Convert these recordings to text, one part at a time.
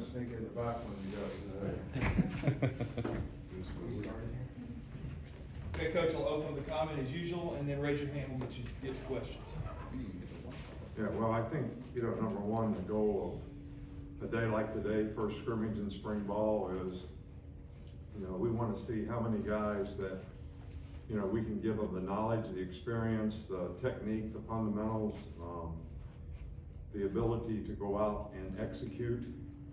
to sneak in the back when he does. Okay, Coach, I'll open with a comment as usual, and then raise your hand, we'll get to questions. Yeah, well, I think, number one, the goal of a day like today, first scrimmage in spring ball is, we want to see how many guys that, we can give them the knowledge, the experience, the technique, the fundamentals, the ability to go out and execute,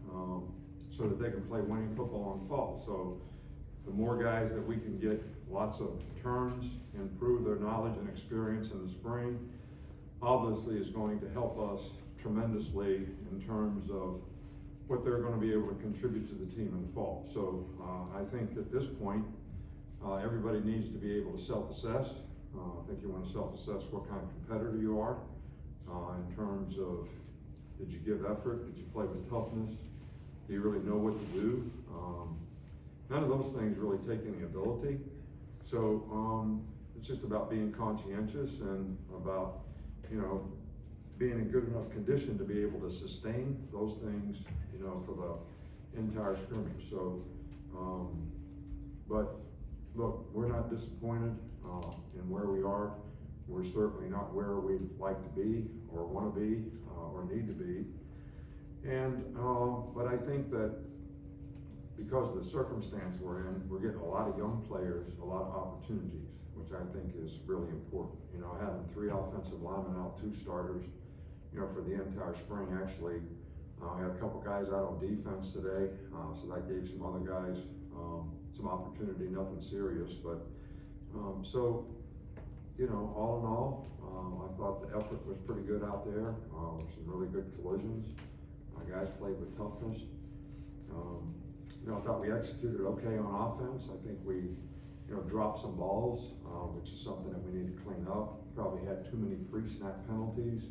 so that they can play winning football in fall. So the more guys that we can get lots of turns, improve their knowledge and experience in the spring, obviously is going to help us tremendously in terms of what they're going to be able to contribute to the team in the fall. So I think at this point, everybody needs to be able to self-assess. I think you want to self-assess what kind of competitor you are in terms of, did you give effort? Did you play with toughness? Do you really know what to do? None of those things really take any ability. So it's just about being conscientious and about, being in good enough condition to be able to sustain those things, for the entire scrimmage. So, but look, we're not disappointed in where we are. We're certainly not where we'd like to be or want to be or need to be. And, but I think that because of the circumstance we're in, we're getting a lot of young players, a lot of opportunities, which I think is really important. Having 3 offensive linemen out, 2 starters, for the entire spring. Actually, I had a couple guys out on defense today, so that gave some other guys some opportunity, nothing serious. But so, all in all, I thought the effort was pretty good out there. Some really good collisions. Guys played with toughness. I thought we executed okay on offense. I think we, dropped some balls, which is something that we need to clean up. Probably had too many pre-snap penalties,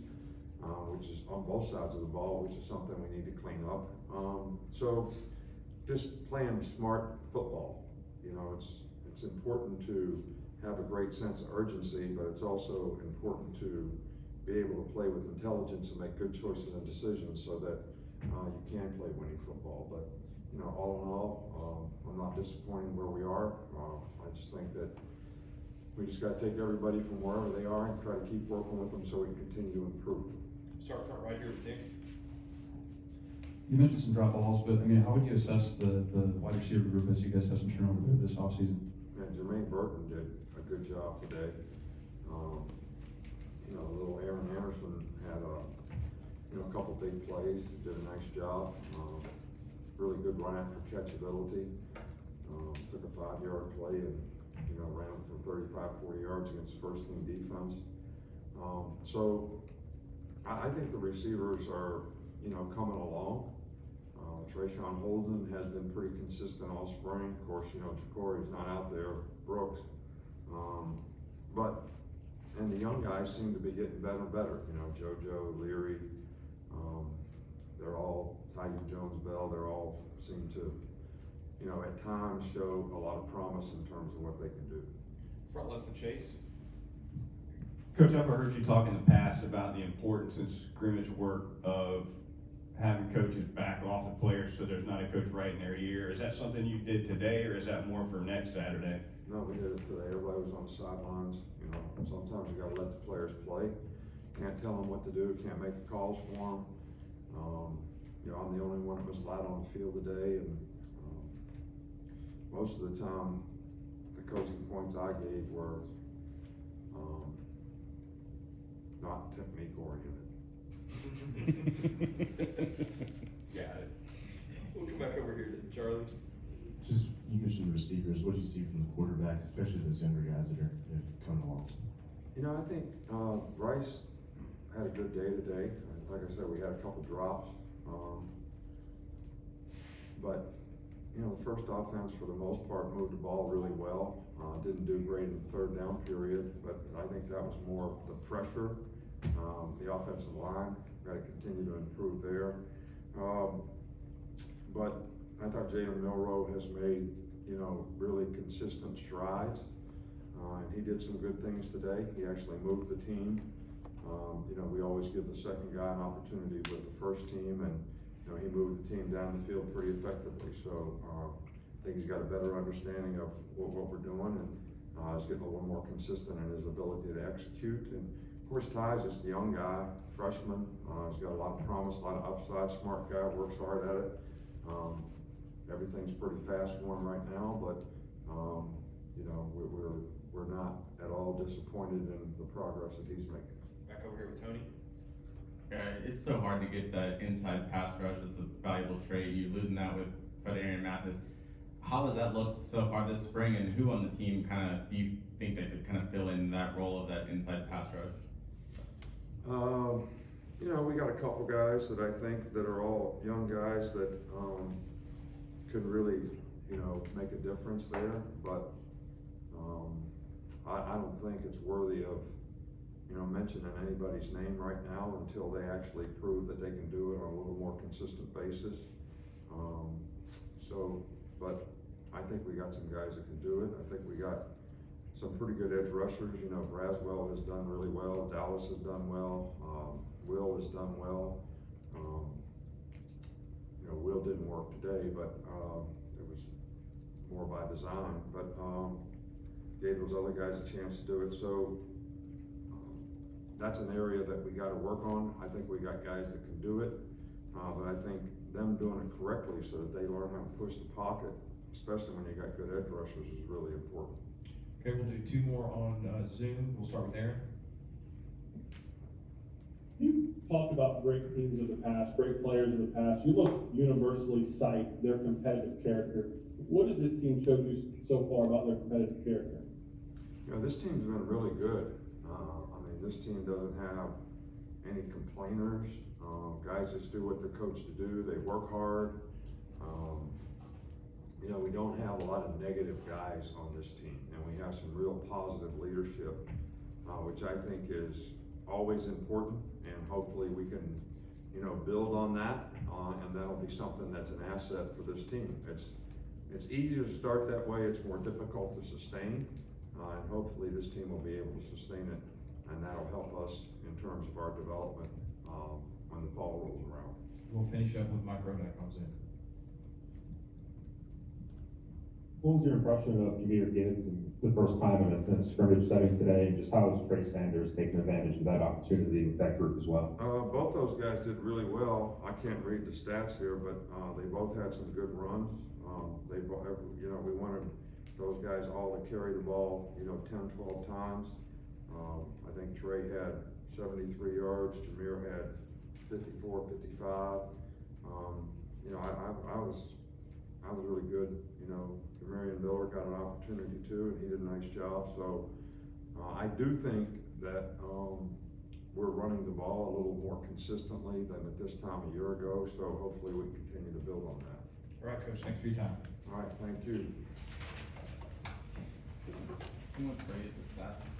which is on both sides of the ball, which is something we need to clean up. So just playing smart football. It's important to have a great sense of urgency, but it's also important to be able to play with intelligence and make good choices and decisions so that you can play winning football. But all in all, I'm not disappointed where we are. I just think that we just got to take everybody from wherever they are and try to keep working with them so we can continue to improve. Start front right here with Nick. You mentioned some drop balls, but how would you assess the wide receiver group as you guys have some turnover there this offseason? Yeah, Jermaine Burton did a good job today. Little Aaron Anderson had a couple big plays, did a nice job. Really good run after catch ability. Took a 5-yard play and ran for 35-40 yards against first team defense. So I think the receivers are coming along. Trayshawn Holden has been pretty consistent all spring. Of course, Jacory's not out there, Brooks. And the young guys seem to be getting better and better. JoJo, Leary, they're all, Tyus Jones-Bell, they're all seem to, at times show a lot of promise in terms of what they can do. Front left with Chase. Coach, I've heard you talk in the past about the importance in scrimmage work of having coaches back off the players so there's not a coach right in their ear. Is that something you did today, or is that more for next Saturday? No, we did it today. Everybody was on the sidelines. Sometimes you got to let the players play. Can't tell them what to do. Can't make the calls for them. I'm the only one that was allowed on the field today, and most of the time, the coaching points I gave were not technique oriented. Got it. We'll come back over here to Charlie. Just, you mentioned the receivers. What do you see from the quarterbacks, especially those younger guys that are coming along? I think Bryce had a good day today. Like I said, we had a couple drops. But the first offense for the most part moved the ball really well. Didn't do great in the 3rd down period, but I think that was more the pressure. The offensive line, got to continue to improve there. But I thought Jalen Milroe has made, really consistent strides. And he did some good things today. He actually moved the team. We always give the second guy an opportunity with the first team, and you know, he moved the team down the field pretty effectively, so, I think he's got a better understanding of what we're doing, and, he's getting a little more consistent in his ability to execute. And of course, Ty's just a young guy, freshman, he's got a lot of promise, a lot of upside, smart guy, works hard at it. Everything's pretty fast for him right now, but, you know, we're not at all disappointed in the progress that he's making. Back over here with Tony. It's so hard to get that inside pass rush. It's a valuable trait. You're losing that with Federian Mathis. How has that looked so far this spring, and who on the team do you think that could kind of fill in that role of that inside pass rush? You know, we got a couple guys that I think that are all young guys that, could really, you know, make a difference there, but, I don't think it's worthy of, you know, mentioning anybody's name right now until they actually prove that they can do it on a little more consistent basis. But I think we got some guys that can do it. I think we got some pretty good edge rushers. You know, Braswell has done really well. Dallas has done well. Will has done well. You know, Will didn't work today, but it was more by design. But gave those other guys a chance to do it. So that's an area that we got to work on. I think we got guys that can do it, but I think them doing it correctly so that they learn how to push the pocket, especially when you got good edge rushers, is really important. Okay, we'll do two more on Zoom. We'll start with Aaron. You talked about great teams of the past, great players of the past. You most universally cite their competitive character. What has this team showed you so far about their competitive character? You know, this team's been really good. I mean, this team doesn't have any complainers. Guys just do what they're coached to do. They work hard. You know, we don't have a lot of negative guys on this team, and we have some real positive leadership, which I think is always important, and hopefully we can, you know, build on that, and that'll be something that's an asset for this team. It's easier to start that way. It's more difficult to sustain, and hopefully this team will be able to sustain it, and that'll help us in terms of our development when the fall rolls around. We'll finish up with Mike Rodak on Zoom. What was your impression of Jameer Gibbs and the first time in a scrimmage setting today, and just how is Trey Sanders taking advantage of that opportunity with that group as well? Both those guys did really well. I can't read the stats here, but they both had some good runs. They both, you know, we wanted those guys all to carry the ball, you know, 10, 12 times. I think Trey had 73 yards. Jameer had 54, 55. You know, I was really good. You know, Demarion Miller got an opportunity too, and he did a nice job. So I do think that we're running the ball a little more consistently than at this time a year ago. So hopefully we continue to build on that. All right, Coach, thanks for your time. All right, thank you. Who wants to read the stats?